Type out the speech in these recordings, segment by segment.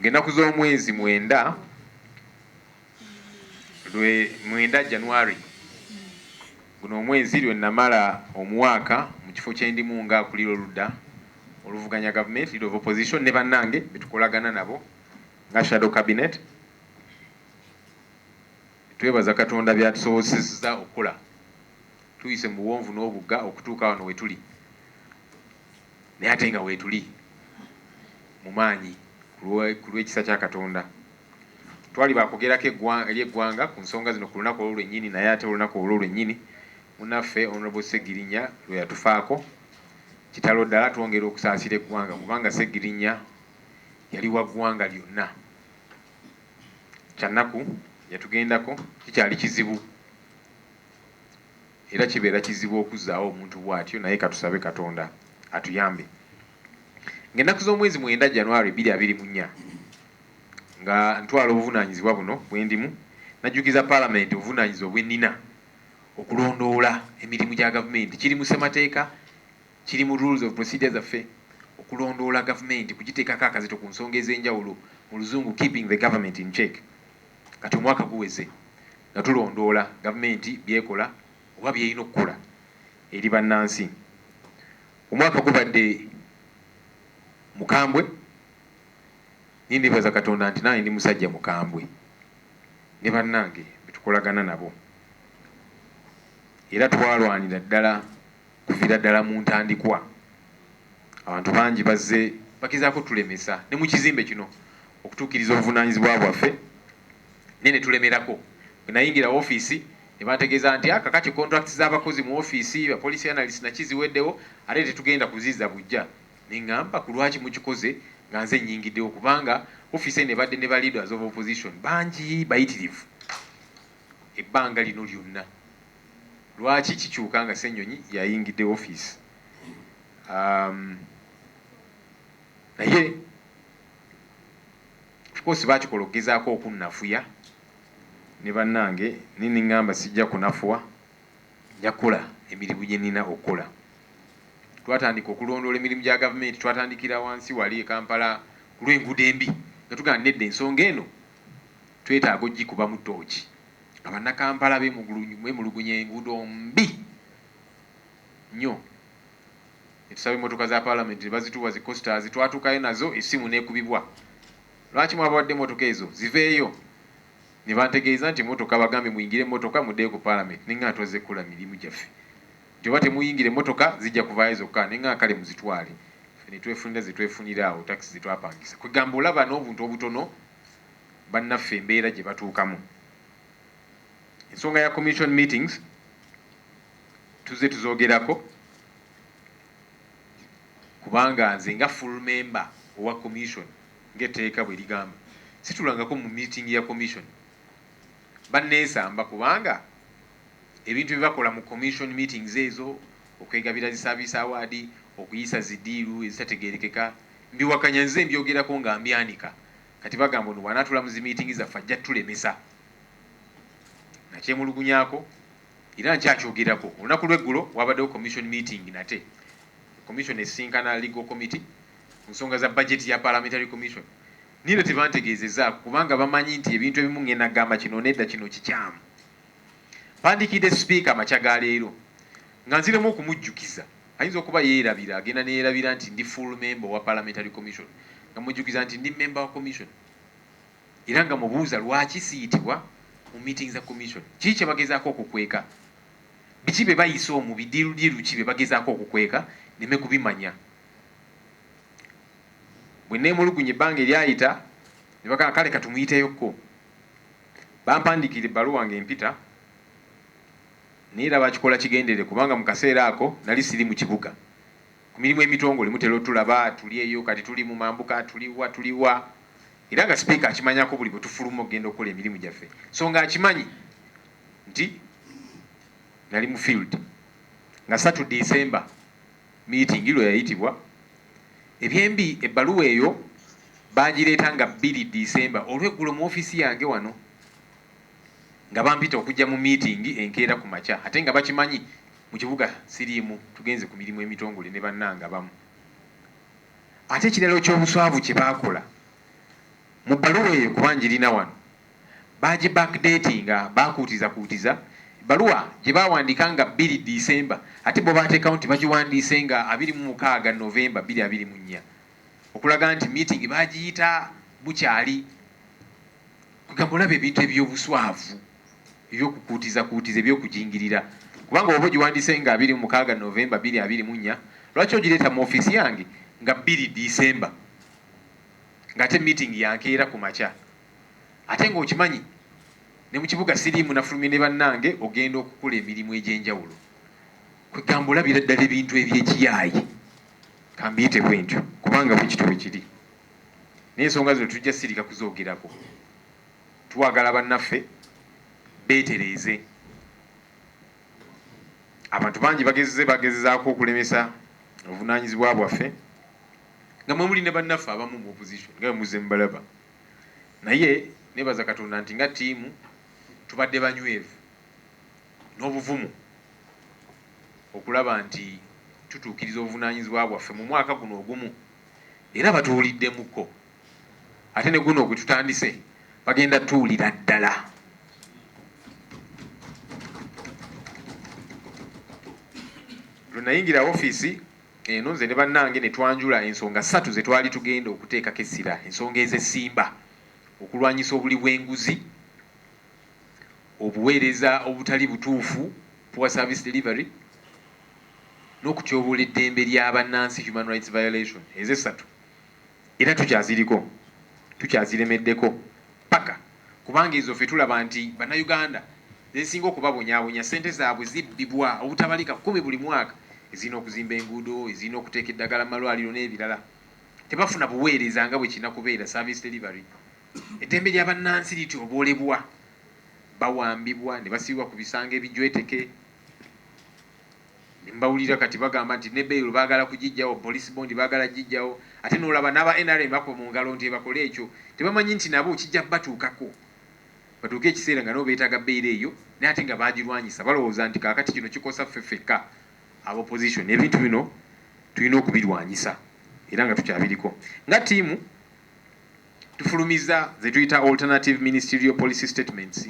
ng'ennaku z'omwezi mwenda January guno omwezi lwe namala omwaka mu kifo kye ndimu nga akulira oludda oluvuganya government leader of opposition ne bannange betukolagana nabo nga shadow cabinet. Twebaza Katonda byatusobozesezza okukola tuyise mu buwonvu n'obugga okutuuka wano wetuli, naye ate nga wetuli mu maanyi ku lw'ekisa kya Katonda. Twali bakogerako eri eggwanga ku nsonga zino ku lunaku olwo lwennyini, naye ate olunaku olwo lwennyini munnaffe Honorable Sseggirinya lwe yatufaako kitalo ddala twongera okusaasira eggwanga, kubanga Sseggirinya yali wa ggwanga lyonna. Kyannaku yatugendako kikyali kizibu era kibeera kizibu okuzzaawo omuntu bw'atyo, naye katusabe Katonda atuyambe. Ng'ennaku z'omwezi mwenda January 2024 nga ntwala obuvunaanyizibwa buno bwe ndimu, najjukiza Parliament obuvunaanyizibwa bwe nnina okulondoola emirimu gya gavumenti. Kiri mu ssemateeka, kiri mu rules of procedure zaffe okulondoola gavumenti, kugiteekako akazito ku nsonga ez'enjawulo, mu luzungu keeping the government in check. Kati omwaka guweze nga tulondoola gavumenti byekola oba byerina okukola eri bannansi. Omwaka gubadde mukambwe, nindibaza Katonda nti nange ndi musajja mukambwe ne bannange betukolagana nabo, era twalwanira ddala kuviira ddala mu ntandikwa. Abantu bangi bazze bagezaako tulemesa ne mu kizimbe kino okutuukiriza obuvunaanyizibwa bwaffe, naye ne tulemerako. Bwe nayingira ofiisi ne bantegeeza nti kakati contracts z'abakozi mu ofiisi ba police analyst nakiziweddewo ate tetugenda kuzizza bujja. Ne ŋŋamba ku lwaki mukikoze nga nze nnyingiddewo, kubanga ofiisi ne badde ne ba leaders of opposition bangi bayitirivu ebbanga lino lyonna. Lwaki kikyuka nga Ssenyonyi yayingidde ofiisi? Naye of course bakikola okugezaako okunnafuya ne bannange, nini ŋŋamba sijja kunafuwa, nja kukola emirimu gye nnina okukola. Twatandika okulondoola emirimu gya gavumenti, twatandikira wansi wali e Kampala ku lw'enguudo embi nga tugamba nedda ensonga eno twetaaga ogikuba mu ttooki. Abannakampala bemulugunya enguudo mbi nnyo. Netusaba emmotoka za Parliament ne bazituwa zi coasters, twatuukayo nazo essimu n'ekubibwa, lwaki mwabawadde emmotoka ezo ziveeyo? Ne bantegeeza nti emmotoka bagambye muyingire emmotoka muddeyo ku Parliament. Ne nga tuzze kukola mirimu gyaffe, nti oba temuyingire emmotoka zijja kuvaayo zokka. Ne nga kale muzitwale, ffe ne twefunira ze twefunira awo, takisi ze twapangisa. Kwegamba olaba n'obuntu obutono bannaffe embeera gye batuukamu. Ensonga ya commission meetings tuzze tuzoogerako, kubanga nze nga full member owa commission ng'etteeka bwe ligamba situlangako mu meeting ya commission. Banneesamba kubanga ebintu bye bakola mu commission meetings ezo, okwegabira zi service award, okuyisa zidiiru ezitategeerekeka, mbiwakanya nze mbyogerako nga mbyanika. Kati bagamba ono bw'anaatula mu zi meeting zaffe ajja tulemesa. Nakyemulugunyaako era nkyakyogerako. Olunaku lw'eggulo wabaddewo commission meeting nate. Commission esinkana legal committee ku nsonga za budget ya parliamentary commission. Nino tebantegeezezza kubanga bamanyi nti ebintu ebimu ngenda gamba kino nedda kino kikyamu. Mpandikidde speaker amakya ga leero nga nziremu okumujjukiza, ayinza okuba yeerabira, agenda neerabira nti ndi full member wa parliamentary commission, nga mujjukiza nti ndi member wa commission, era nga mubuuza lwaki siyitibwa mu meeting za commission. Kiki kye bagezaako okukweka? Biki bye bayisa omu, bidiirudiiru ki bye bagezaako okukweka? Neme kubimanya. Bwe neemulugunya ebbanga eryayita ne bagamba kale katumuyiteyokko. Bampandikira ebbaluwa ng'empita, naye era bakikola kigendere kubanga mu kaseera ako nali siri mu kibuga. Ku mirimu emitongole mutera otulaba, tuli eyo, kati tuli mu mambuka, tuliwa. Era nga sipiika akimanyako buli bwe tufuluma okugenda okukola emirimu gyaffe. So nga akimanyi nti nali mu field. Nga 3 December meeting lwe yayitibwa, ebyembi ebbaluwa eyo bagireeta nga 2 December olw'eggulo mu ofiisi yange wano, nga bampita okujja mu meeting enkeera ku makya, ate nga bakimanyi mu kibuga siriimu, tugenze ku mirimu emitongole ne bannanga bamu. Ate ekirala ky'obuswavu kye baakola, mu bbaluwa eyo kubanjirina wano baje backdatinga bakuutiza baluwa gye bawandiika nga 2 December ate bo baateekawo nti bagiwandiise nga 26 November 2024 okulaga nti meeting bagiyita bukyali kugamba olaba ebintu ebyobuswavu ebyokukuutiza ebyokujingirira kubanga oba ogiwandiise nga 26 November 2024 lwaki ogireeta mu ofiisi yange nga 2 December ng'ate meeting yankeera ku makya ate ng'okimanyi ne mu kibuga siriimu nafulumye ne bannange ogenda okukola emirimu egy'enjawulo kwegamba olabira ddala ebintu eby'ekiyaayi kambiyite bwe ntyo kubanga bwe kityo bwe kiri n'ensonga zino tujja sirika kuzoogerako tuwagala bannaffe beetereeze abantu bangi bagezezaako okulemesa obuvunaanyizibwa bwaffe nga mwe muli ne bannaffe abamu mu opposition nga muzze mubalaba naye nebaza Katonda nti nga ttiimu tubadde banywevu n'obuvumu okulaba nti tutuukiriza obuvunaanyizibwa bwaffe mu mwaka guno ogumu era batuwuliddemukko ate ne guno gwe tutandise bagenda tuwulira ddala lwe nayingira ofiisi eno nze ne bannange ne twanjula ensonga 3 ze twali tugenda okuteekako essira ensonga ez'essimba okulwanyisa obuli bw'enguzi obuweereza obutali butuufu poor service delivery n'okutyoboola eddembe ly'abannansi human rights violation ez'essatu era tukyaziremeddeko paka kubanga ezo ffe tulaba nti bannayuganda zesinga okubabonyaabonya ssente zaabwe zibbibwa obutabalika 10 buli mwaka ezirina okuzimba enguudo ezirina okuteeka eddagala mu malwaliro n'ebirala tebafuna buweereza nga bwe kirina kubeera service delivery eddembe ly'abannansi lityoboolebwa bawambibwa ne basibibwa ku bisanga ebijweteke ne mbawulira kati bagamba nti ne beyiro baagala kugijjawo police bond baagala gijjawo ate n'olaba n'aba NRM bakuba mu ngalo nti bakole ekyo tebamanyi nti nabo kijja batuukako batuuke ekiseera nga nabo beetaaga beyiro eyo naye ate nga baagirwanyisa balowooza nti kaakati kino kikosa ffe ffekka aba opposition ebintu bino tulina okubirwanyisa era nga tukyabiriko nga ttiimu tufulumiza ze tuyita alternative ministerial policy statements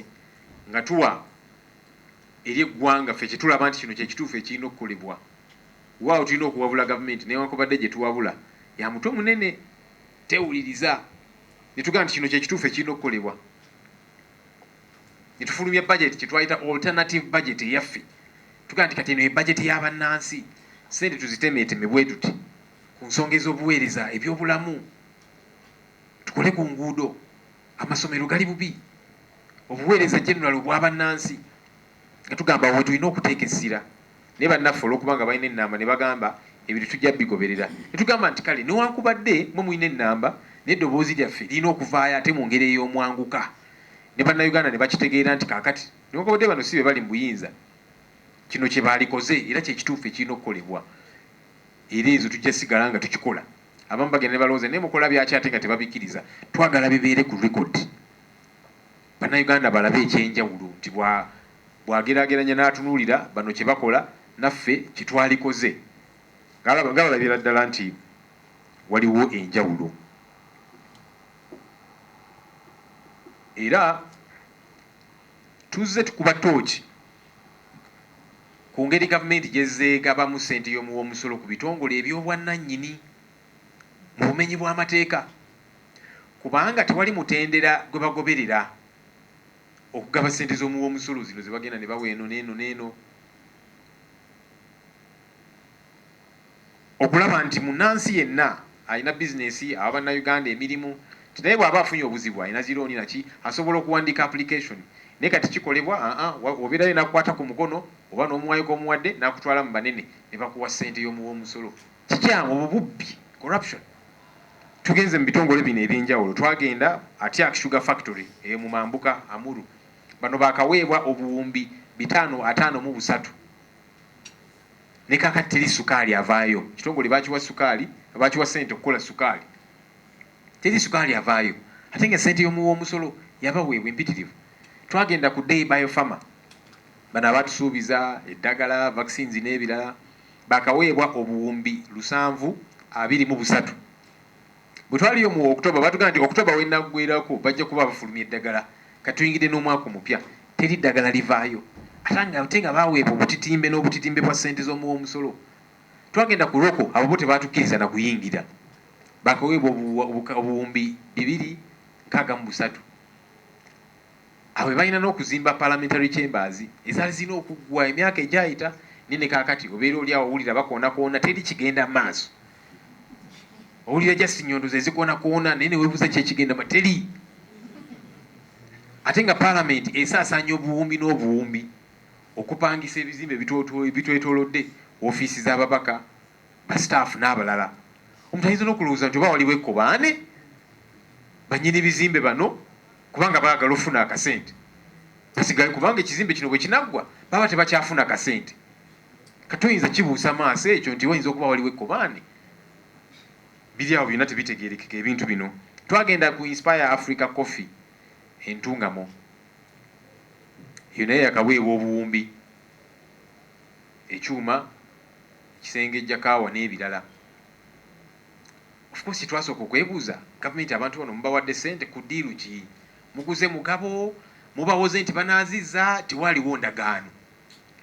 nga tuwa eri eggwanga ffe kye tulaba nti kino kyekituufu ekirina okukolebwa waawo tulina okuwabula gavumenti newankubadde gye tuwabula ya mutwe munene tewuliriza ne tugamba nti kino kyekituufu ekirina okukolebwa ne tufulumya budget kye twayita alternative budget eyaffe tugamba nti kati eno ebudget y'abannansi sente tuzitemeeteme bwe tuti ku nsonga ez'obuweereza ebyobulamu tukole ku nguudo amasomero gali bubi obuweereza general obw'abannansi nga tugamba we tulina okuteeka essira naye bannaffe olw'okubanga balina ennamba ne bagamba ebintu tujja bigoberera ne tugamba nti kale newankubadde mwe mulina ennamba n'eddoboozi lyaffe lirina okuvaayo ate mu ngeri ey'omwanguka ne bannayuganda ne bakitegeera nti kaakati newankubadde bano si be bali mu buyinza kino kye baalikoze era kyekituufu ekirina okukolebwa era ezo tujja sigala nga tukikola abamu bagenda ne balowooza naye mukola byaki ate nga tebabikkiriza twagala bibeere ku rekodi bannayuganda balabe ekyenjawulo nti bwageraageranya n'atunuulira bano kye bakola naffe kye twalikoze nga balabira ddala nti waliwo enjawulo era tuzze tukuba tooki ku ngeri gavumenti gyezeegabamu ssente y'omuwa omusolo ku bitongole eby'obwannannyini mu bumenyi bw'amateeka kubanga tewali mutendera gwe bagoberera okugaba ssente z'omuwa omusolo zino ze bagenda ne bawa eno n'eno n'eno okulaba nti munnansi yenna alina bizinesi aba bannayuganda emirimu ti naye bw'aba afunye obuzibu alina zirooni naki asobola okuwandiika application naye kati kikolebwa obeerayo n'akukwata ku mukono oba n'omuwayo g'omuwadde n'akutwala mu banene ne bakuwa ssente y'omuwa omusolo kikyamu obubbi corruption tugenze mu bitongole bino ebyenjawulo twagenda Atiak Sugar Factory eyo mu Mambuka Amuru bano baakaweebwa obuwumbi 553 ne kaakati teri sukaali avaayo kitongole bakiwa sukaali bakiwa ssente okukola sukaali teri sukaali avaayo ate nga ssente y'omuwa omusolo yabaweebwa empitirivu twagenda ku Day Biopharma bano abatusuubiza eddagala vaccines n'ebirala baakaweebwa obuwumbi 723 bwe twaliyo mu October batugamba nti October wenaggwerako bajja kuba bafulumya eddagala katuyingire n'omwaka omupya teri ddagala livaayo ate nga baweebwa obutitimbe n'obutitimbe bwa ssente z'omuwoomusolo. Twagenda ku loko abo bo tebaatukkiriza na kuyingira bakaweebwa obuwumbi 263. Abo balina n'okuzimba parliamentary chambers ezaali zirina okuggwa emyaka egyayita nene kaakati obeera oli awo owulira bakoonakoona teri kigenda maaso. Owulira just nnyondo ze zikoonakoona naye ne weebuuza kyekigenda teri. Ate nga parliament esaasaanya obuwumbi n'obuwumbi okupangisa ebizimbe bitwetoolodde ofiisi z'ababaka bastaff n'abalala. Omuntu ayinza n'okulowooza nti oba waliwo ekkobaane bannyini bizimbe bano kubanga baagala ofuna akasente basigaye kubanga ekizimbe kino bwe kinaggwa baba tebakyafuna kasente. Katoyinza kibuusa maaso ekyo nti wayinza okuba waliwo ekkobaane. Biri awo byonna tebitegeerekeka ebintu bino. Twagenda ku Inspire Africa Coffee entungamo eyo naye yakaweebwa obuwumbi ekyuma kisengejja kaawa n'ebirala. Of course twasooka okwebuuza gavumenti abantu bano mubawadde ssente ku ddiiru ki muguze mugabo mubawoze nti banaazizza tewaliwo ndagaano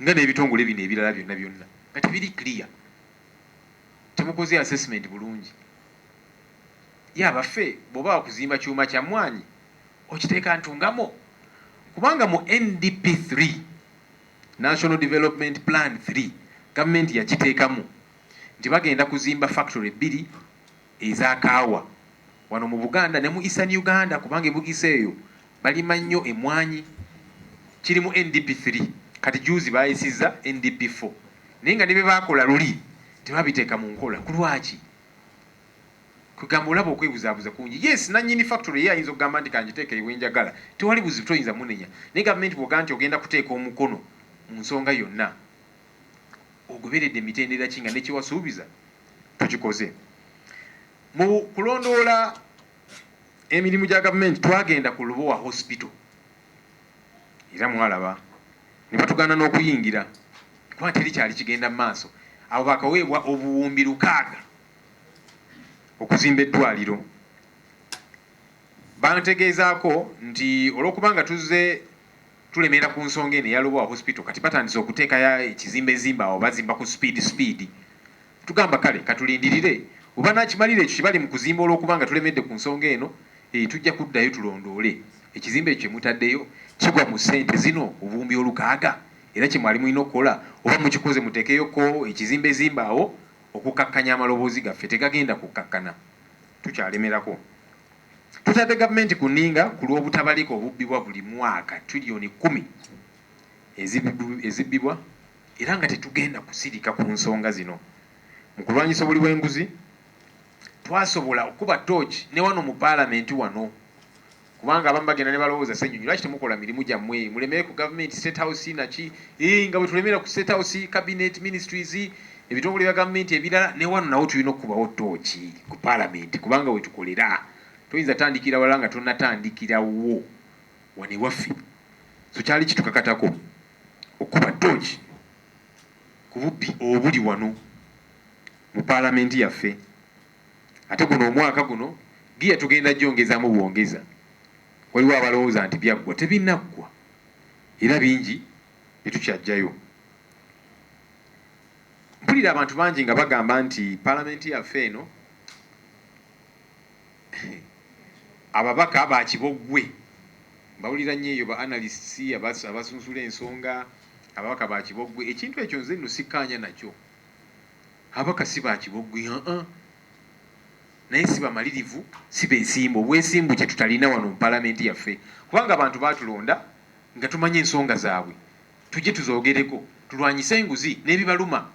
nga n'ebitongole bino ebirala byonna byonna nga tebiri clear temukoze assessment bulungi. Ye abaffe bw'oba wakuzimba kyuma kya mmwanyi okiteeka ntungamo kubanga mu NDP 3 National Development Plan 3 gavumenti yakiteekamu nti bagenda kuzimba factory 2 eza kaawa wano mu Buganda ne mu Eastern Uganda kubanga ebugisa eyo balima nnyo emmwanyi. Kiri mu NDP 3 kati juzi bayisizza NDP 4 naye nga ne bye baakola luli tebabiteeka mu nkola. Ku lwaki? Kugamba olaba okwebuzaabuza kungi. Yes, nannyini factory ye ayinza okugamba nti kanjiteeke ewe njagala tewali buzibu toyinza munenya naye gavumenti bw'ogaa nti ogenda kuteeka omukono mu nsonga yonna ogoberedde emitendera ki nga nekiwasuubiza tukikoze. Mu kulondoola emirimu gya gavumenti twagenda ku Lubowa Hospital era mwalaba ne batugaana n'okuyingira kuba teri kyali kigenda mu maaso. Abo bakaweebwa obuwumbi 600 okuzimba eddwaliro. Bantegeezaako nti olw'okubanga tuzze tulemera ku nsonga eno eya Lubowa Hospital kati batandise okuteekayo ekizimbezimba awo bazimba ku speed. Tugamba kale katulindirire oba nakimalira ekyo kibali mu kuzimba olw'okubanga tulemedde ku nsonga eno tujja kuddayo tulondoole ekizimbe ekyo kyemutaddeyo kigwa mu ssente zino obuwumbi 600 era kyemwali mulina okukola oba mukikoze muteekeyoko ekizimbezimba awo okukakkanya amaloboozi gaffe tegagenda kukakkana tukyalemerako. Tutadde gavumenti ku nninga ku lw'obutabalika obubbibwa buli mwaka $10 ezibbibwa era nga tetugenda kusirika ku nsonga zino. Mu kulwanyisa obuli bw'enguzi twasobola okuba tooki ne wano mu paalamenti wano kubanga abamu bagenda ne balowooza ssennyonyi lwaki temukola mirimu gyammwe mulemere ku gavumenti state house naki nga bwe tulemera ku state house cabinet ministries ebitongole bya gavumenti ebirala ne wano nawo tulina okubawo tooki ku paalamenti kubanga we tukolera toyinza tandikira wala nga tonnatandikirawo wane waffe. So kyali kitukakatako okuba tooki ku bubbi obuli wano mu paalamenti yaffe. Ate guno omwaka guno giya tugenda gyongezaamu bwongeza. Waliwo abalowooza nti byaggwa tebinaggwa era bingi tetukyajjayo. Mpulira abantu bangi nga bagamba nti paalamenti yaffe eno ababaka bakiboggwe. Mbawulira nnyo eyo ba analysts abasunsula ensonga ababaka bakiboggwe. Ekintu ekyo nze nno sikkaanya nakyo. Ababaka si bakiboggwe naye si bamalirivu si beesimbu. Obwesimbu kye tutalina wano mu paalamenti yaffe kubanga abantu baatulonda nga tumanye ensonga zaabwe tujje tuzoogereko tulwanyise enguzi n'ebibaluma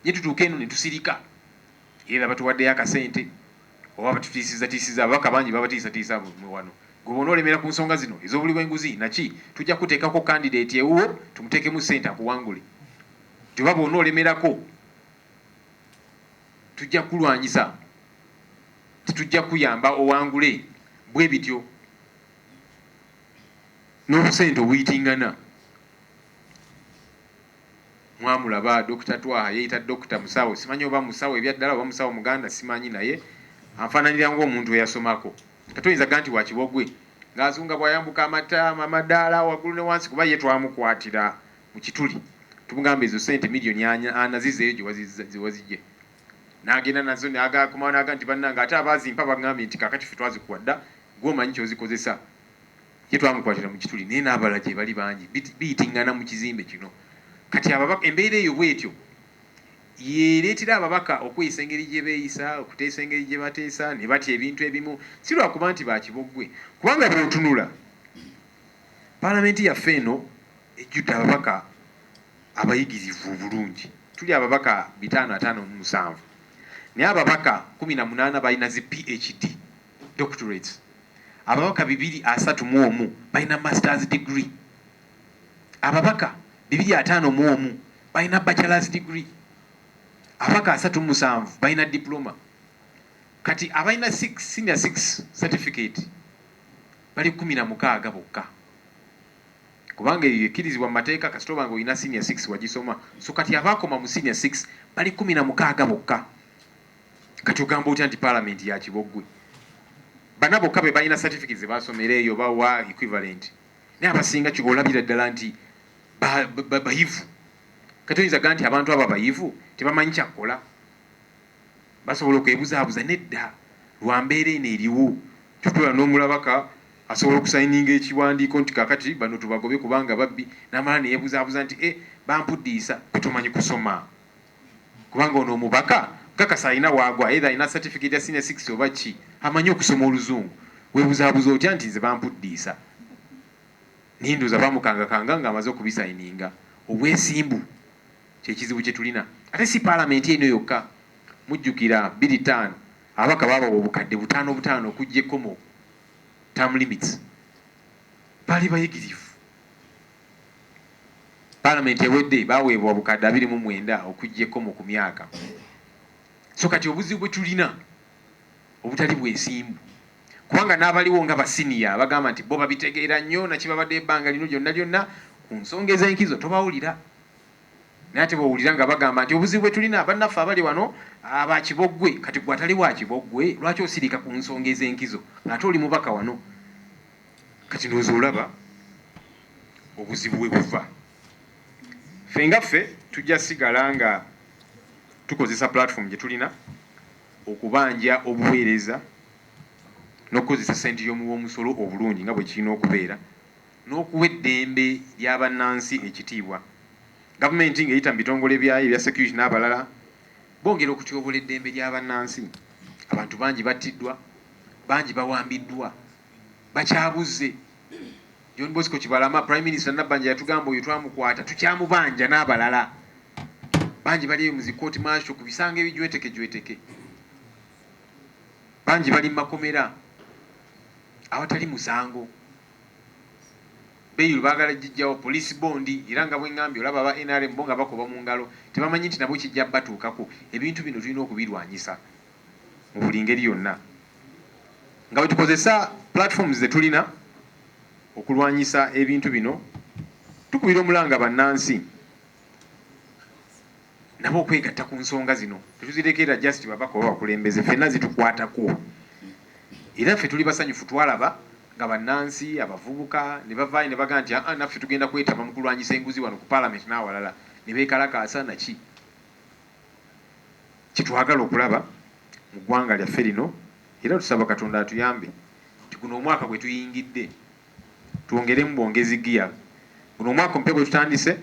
ye tutuuke eno ne tusirika era batuwaddeyo akasente oba batutiisizatiisiza. Ababaka bangi babatiisatiisa wano gwe bona olemera ku nsonga zino ez'obuli bw'enguzi naki tujja kuteekako kandidate ewuwo tumuteekemu ssente akuwangule. Oba bona olemerako tujja kulwanyisa tujja kuyamba owangule bwe bityo n'obusente obuyitingana. Mwamulaba Dr. Twaha yeyita Dr. Musawo simanyi oba musawo ebyaddala oba musawo muganda simanyi naye anfaananira ng'omuntu eyasomako katoyinza ganti wa Kibogwe ng'azunga bw'ayambuka amadaala waggulu ne wansi kuba ye twamukwatira mu Kituli tumugamba ezo ssente miliyoni ana zizeeyo gye wazijje n'agenda nazo n'agakomawo n'aga nti bannange ate abaazimpa bagambye nti kakati ffe twazikuwadda gw'omanyi ky'ozikozesa ye twamukwatira mu Kituli naye n'abalala gye bali bangi biyitingana mu kizimbe kino kati ababaka embeera eyo bw'etyo yeereetera ababaka okweyisa engeri gye beeyisa okuteesa engeri gye bateesa ne batya ebintu ebimu si lwakuba nti ba Kibogwe kubanga bw'otunula paalamenti yaffe eno ejjudde ababaka abayigirivu bulungi tuli ababaka 557 naye ababaka 18 balina zi PhD doctorates ababaka 231 balina masters degree ababaka 251 balina bachelor's degree ababaka 37 balina diploma kati abalina senior 6 certificate bali 16 bokka kubanga eyo ekkirizibwa mu mateeka kasita obanga olina senior 6 wagisoma so kati abaakoma mu senior 6 bali 16 bokka kati ogamba otya nti paalamenti ya Kibogwe bana bokka be balina certificate ze basomera eyo bawa equivalent naye abasinga olabira ddala nti bayivu kati oyinza gaa nti abantu abo bayivu tebamanyi kyakukola basobola okwebuzaabuza nedda lwa mbeera eno eriwo tutula n'omulabaka asobola okusayininga ekiwandiiko nti kakati bano tubagobe kubanga babbi n'amala neyebuzaabuza nti bampuddiisa tetumanyi kusoma kubanga ono omubaka kakasa alina waagwa either alina certificate ya senior 6 oba ki amanyi okusoma oluzungu webuzaabuza otya nti nze bampuddiisa ninduza bamukangakanga ng'amaze okubisayininga obwesimbu kyekizibu kye tulina ate si paalamenti eno yokka mujjukira 25 ababaka baabawa obukadde 5 okuggyeko mu term limits baali bayigirivu paalamenti ewedde baaweebwa obukadde 29 okuggyeko mu ku myaka so kati obuzibu bwe tulina obutali bwesimbu kubanga n'abaliwo nga basiniya bagamba nti bo babitegeera nnyo nakibabadde ebbanga lino lyonna ku nsonga ez'enkizo tobawulira naye ate bawulira nga bagamba nti obuzibu bwe tulina bannaffe abali wano aba Kibogwe kati gwe atali wa Kibogwe lwaki osirika ku nsonga ez'enkizo ng'ate oli mubaka wano kati ndowooza olaba obuzibu bwe buva ffe nga ffe tujja sigala nga tukozesa platform gye tulina okubanja obuweereza n'okukozesa ssente y'omuw'omusolo obulungi nga bwe kirina okubeera n'okuwa eddembe ly'abannansi ekitiibwa gavumenti ng'eyita mu bitongole byayo ebya security n'abalala bongera okutyobola eddembe ly'abannansi abantu bangi battiddwa bangi bawambiddwa bakyabuze John Bosco Kibalama Prime Minister Nabbanja yatugamba oyo twamukwata tukyamubanja n'abalala bangi bali mu zikooti marshal ku bisanga ebijweteke bangi bali mu makomera awatali musango beyiru baagala jijjawo police bondi era nga bwengambye olaba aba NRM bo nga bakoba mu ngalo tebamanyi nti nabo kijja batuukako ebintu bino tulina okubirwanyisa mu buli ngeri yonna nga bwe tukozesa platforms ze tulina okulwanyisa ebintu bino tukubira omulanga bannansi nabo okwegatta ku nsonga zino tetuzirekeera just babaka oba bakulembeze ffenna zitukwatako era ffe tuli basanyufu twalaba nga bannansi abavubuka ne bavaayo ne bagaa nti naffe tugenda kwetaba mu kulwanyisa enguzi wano ku paalamenti n'awalala ne beekalakaasa naki kitwagala okulaba mu ggwanga lyaffe lino era tusaba Katonda atuyambe nti guno omwaka gwe tuyingidde twongeremu bwongezi giya guno omwaka omupya gwe tutandise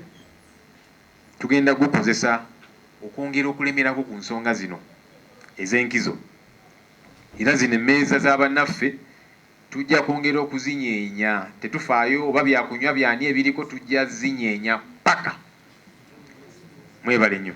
tugenda gukozesa okwongera okulemerako ku nsonga zino ez'enkizo era zino emmeeza z'abannaffe tujja kwongera okuzinyeenya tetufaayo oba byakunywa byani ebiriko tujja zinyeenya paka mwebale nnyo